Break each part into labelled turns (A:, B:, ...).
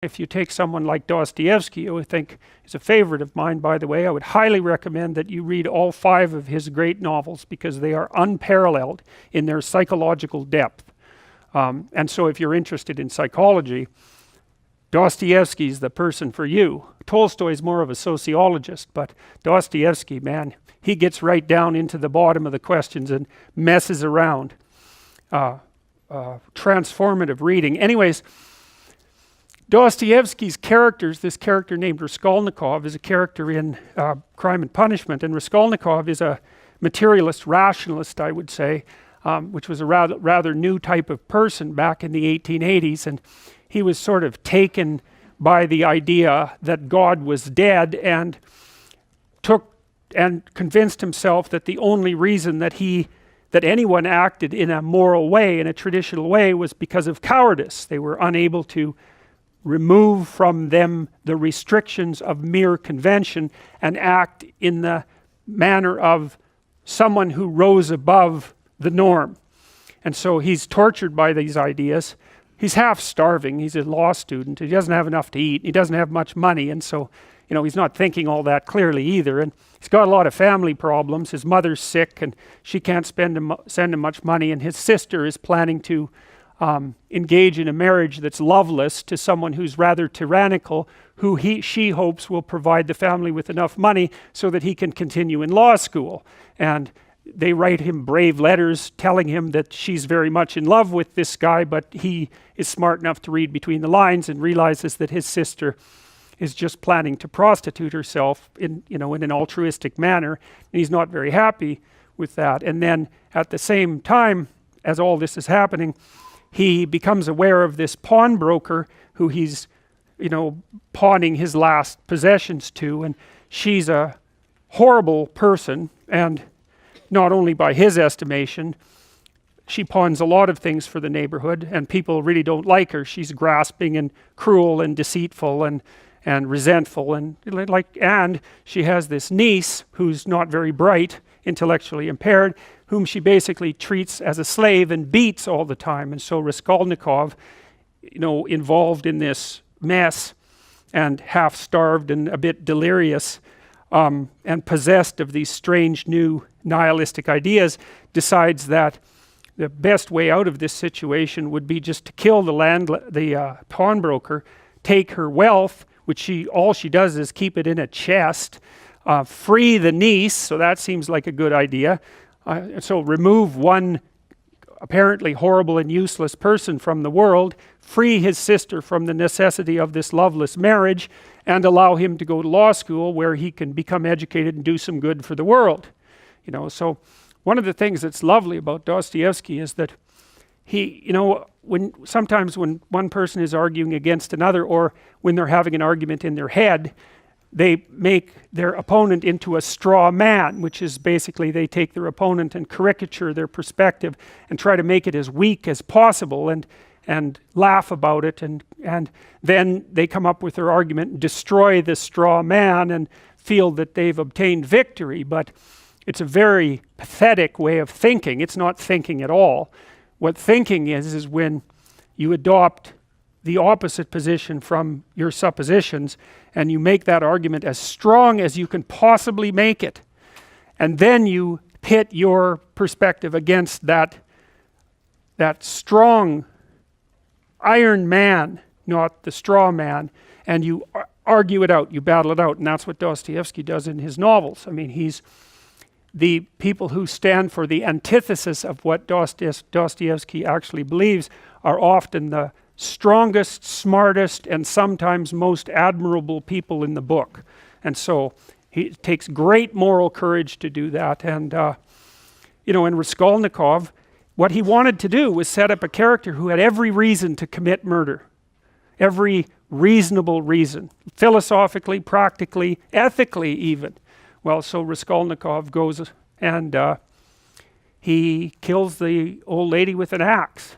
A: If you take someone like Dostoevsky, who I think is a favorite of mine, by the way, I would highly recommend that you read all 5 of his great novels because they are unparalleled in their psychological depth. And so if you're interested in psychology, Dostoevsky's the person for you. Tolstoy is more of a sociologist, but Dostoevsky, man, he gets right down into the bottom of the questions and messes around. Transformative reading. Anyways, Dostoevsky's characters, this character named Raskolnikov is a character in Crime and Punishment, and Raskolnikov is a materialist rationalist, I would say, which was a rather new type of person back in the 1880s, and he was sort of taken by the idea that God was dead and convinced himself that the only reason that anyone acted in a moral way, in a traditional way, was because of cowardice. They were unable to remove from them the restrictions of mere convention and act in the manner of someone who rose above the norm. And so he's tortured by these ideas. He's half starving. He's a law student. He doesn't have enough to eat. He doesn't have much money, and so he's not thinking all that clearly either. And he's got a lot of family problems. His mother's sick, and she can't send him much money. And his sister is planning to engage in a marriage that's loveless to someone who's rather tyrannical, who she hopes will provide the family with enough money so that he can continue in law school. And they write him brave letters telling him that she's very much in love with this guy, but he is smart enough to read between the lines and realizes that his sister is just planning to prostitute herself in an altruistic manner, and he's not very happy with that. And then at the same time as all this is happening, he becomes aware of this pawnbroker who he's pawning his last possessions to, and she's a horrible person, and not only by his estimation, she pawns a lot of things for the neighborhood, and people really don't like her. She's grasping and cruel and deceitful and resentful, and she has this niece who's not very bright, intellectually impaired, whom she basically treats as a slave and beats all the time. And so Raskolnikov, involved in this mess and half starved and a bit delirious and possessed of these strange new nihilistic ideas, decides that the best way out of this situation would be just to kill the pawnbroker, take her wealth, which all she does is keep it in a chest, free the niece, so that seems like a good idea. So remove one apparently horrible and useless person from the world, free his sister from the necessity of this loveless marriage, and allow him to go to law school where he can become educated and do some good for the world. So one of the things that's lovely about Dostoevsky is that sometimes when one person is arguing against another, or when they're having an argument in their head, they make their opponent into a straw man, which is basically they take their opponent and caricature their perspective and try to make it as weak as possible and laugh about it, and then they come up with their argument and destroy the straw man and feel that they've obtained victory. But it's a very pathetic way of thinking. It's not thinking at all. What thinking is when you adopt the opposite position from your suppositions, and you make that argument as strong as you can possibly make it, and then you pit your perspective against that strong iron man, not the straw man, and you argue it out, you battle it out. And that's what Dostoevsky does in his novels. I mean, he's the people who stand for the antithesis of what Dostoevsky actually believes are often the strongest, smartest, and sometimes most admirable people in the book. And so it takes great moral courage to do that. And in Raskolnikov, what he wanted to do was set up a character who had every reason to commit murder, every reasonable reason, philosophically, practically, ethically even. Well, so Raskolnikov goes and he kills the old lady with an axe.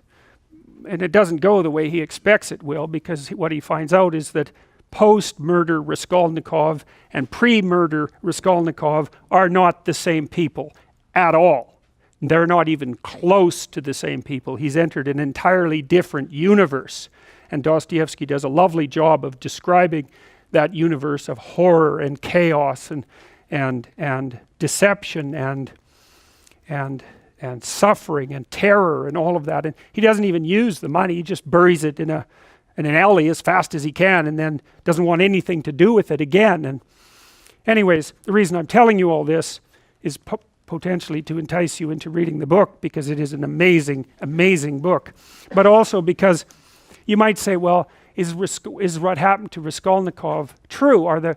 A: And it doesn't go the way he expects it will, because what he finds out is that post-murder Raskolnikov and pre-murder Raskolnikov are not the same people at all. They're not even close to the same people. He's entered an entirely different universe. And Dostoevsky does a lovely job of describing that universe of horror and chaos and deception and suffering and terror and all of that. And he doesn't even use the money, he just buries it in an alley as fast as he can, and then doesn't want anything to do with it again. And anyways, the reason I'm telling you all this is potentially to entice you into reading the book, because it is an amazing, amazing book. But also because you might say, well, is what happened to Raskolnikov true? Are the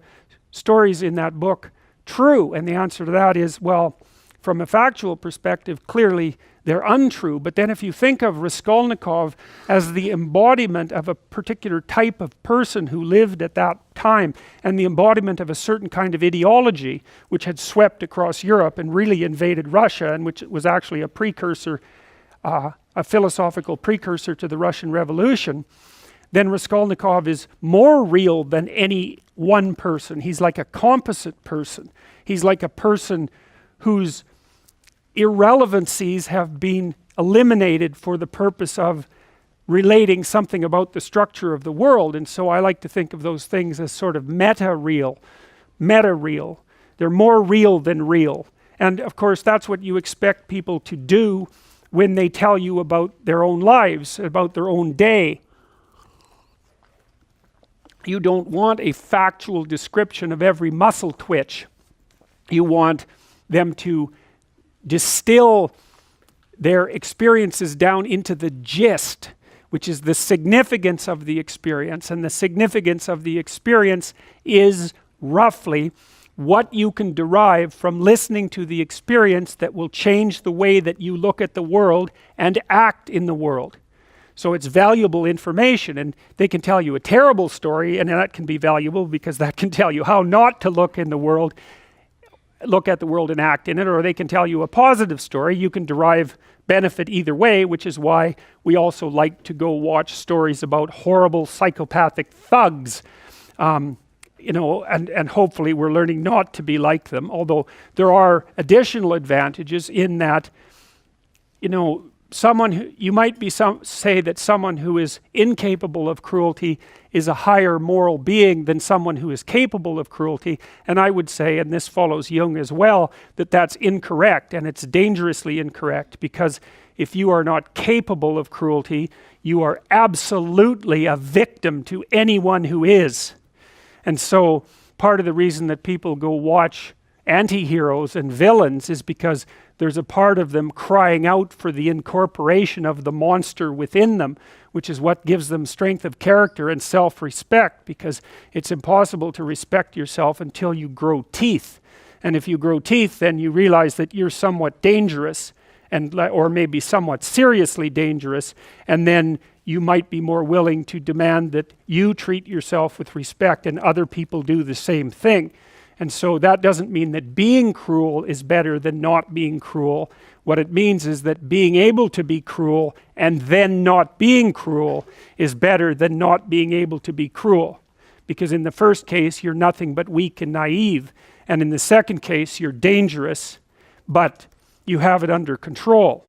A: stories in that book true? And the answer to that is, well, from a factual perspective, clearly they're untrue. But then if you think of Raskolnikov as the embodiment of a particular type of person who lived at that time, and the embodiment of a certain kind of ideology which had swept across Europe and really invaded Russia, and which was actually a precursor, a philosophical precursor to the Russian Revolution, then Raskolnikov is more real than any one person. He's like a composite person. He's like a person whose irrelevancies have been eliminated for the purpose of relating something about the structure of the world. And so I like to think of those things as sort of meta-real. They're more real than real. And of course that's what you expect people to do when they tell you about their own lives, about their own day. You don't want a factual description of every muscle twitch. You want them to distill their experiences down into the gist, which is the significance of the experience. And the significance of the experience is roughly what you can derive from listening to the experience that will change the way that you look at the world and act in the world. So it's valuable information, and they can tell you a terrible story, and that can be valuable because that can tell you how not to look at the world and act in it. Or they can tell you a positive story. You can derive benefit either way, which is why we also like to go watch stories about horrible psychopathic thugs, and hopefully we're learning not to be like them, although there are additional advantages in that, you might say that someone who is incapable of cruelty is a higher moral being than someone who is capable of cruelty. And I would say, and this follows Jung as well, that that's incorrect, and it's dangerously incorrect, because if you are not capable of cruelty, you are absolutely a victim to anyone who is. And so part of the reason that people go watch anti-heroes and villains is because there's a part of them crying out for the incorporation of the monster within them, which is what gives them strength of character and self-respect, because it's impossible to respect yourself until you grow teeth. And if you grow teeth, then you realize that you're somewhat dangerous, or maybe somewhat seriously dangerous, and then you might be more willing to demand that you treat yourself with respect and other people do the same thing. And so that doesn't mean that being cruel is better than not being cruel. What it means is that being able to be cruel and then not being cruel is better than not being able to be cruel. Because in the first case, you're nothing but weak and naive. And in the second case, you're dangerous, but you have it under control.